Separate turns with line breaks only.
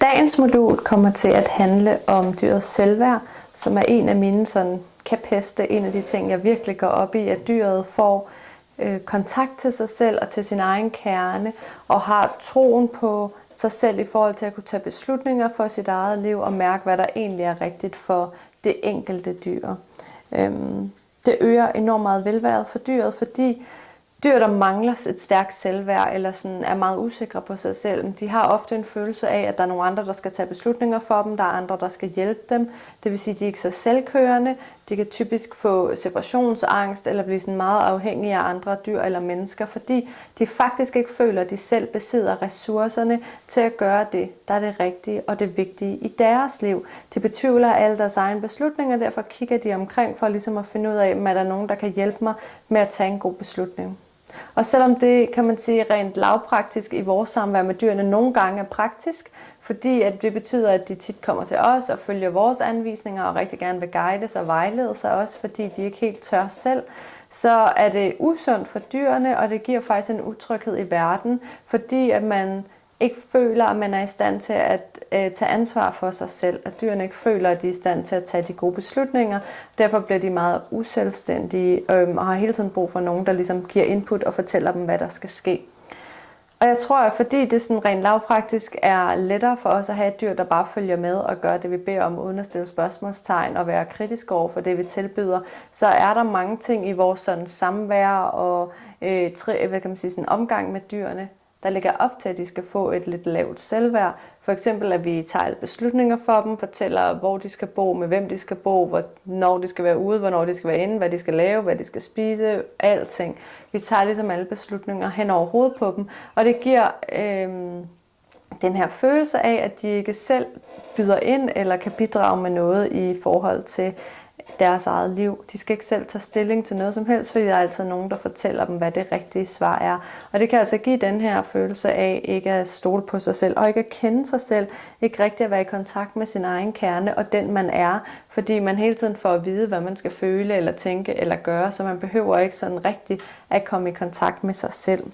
Dagens modul kommer til at handle om dyrets selvværd, som er en af mine kæpheste, en af de ting, jeg virkelig går op i, at dyret får kontakt til sig selv og til sin egen kerne, og har troen på sig selv i forhold til at kunne tage beslutninger for sit eget liv og mærke, hvad der egentlig er rigtigt for det enkelte dyr. Det øger enormt meget velværet for dyret, fordi dyr, der mangler et stærkt selvværd eller er meget usikre på sig selv, de har ofte en følelse af, at der er nogle andre, der skal tage beslutninger for dem, der er andre, der skal hjælpe dem. Det vil sige, at de er ikke så selvkørende. De kan typisk få separationsangst eller blive meget afhængige af andre dyr eller mennesker, fordi de faktisk ikke føler, at de selv besidder ressourcerne til at gøre det, der er det rigtige og det vigtige i deres liv. De betvivler alle deres egne beslutninger, og derfor kigger de omkring for ligesom at finde ud af, om der er nogen, der kan hjælpe mig med at tage en god beslutning. Og selvom det, kan man sige, rent lavpraktisk i vores samvær med dyrene nogle gange er praktisk, fordi at det betyder, at de tit kommer til os og følger vores anvisninger og rigtig gerne vil guides og vejlede sig også, fordi de ikke helt tør selv, så er det usundt for dyrene, og det giver faktisk en utryghed i verden, fordi at man ikke føler, at man er i stand til at tage ansvar for sig selv. At dyrene ikke føler, at de er i stand til at tage de gode beslutninger. Derfor bliver de meget uselvstændige og har hele tiden brug for nogen, der ligesom giver input og fortæller dem, hvad der skal ske. Og jeg tror, at fordi det rent lavpraktisk er lettere for os at have et dyr, der bare følger med og gør det, vi beder om, uden at stille spørgsmålstegn og være kritisk over for det, vi tilbyder, så er der mange ting i vores samvær og omgang med dyrene, der ligger op til, at de skal få et lidt lavt selvværd. For eksempel, at vi tager alle beslutninger for dem, fortæller, hvor de skal bo, med hvem de skal bo, hvornår de skal være ude, hvornår de skal være inde, hvad de skal lave, hvad de skal spise, alting. Vi tager ligesom alle beslutninger hen over hovedet på dem, og det giver den her følelse af, at de ikke selv byder ind eller kan bidrage med noget i forhold til deres eget liv. De skal ikke selv tage stilling til noget som helst, fordi der er altid nogen, der fortæller dem, hvad det rigtige svar er. Og det kan altså give den her følelse af ikke at stole på sig selv, og ikke at kende sig selv, ikke rigtig at være i kontakt med sin egen kerne og den man er, fordi man hele tiden får at vide, hvad man skal føle eller tænke eller gøre, så man behøver ikke rigtig at komme i kontakt med sig selv.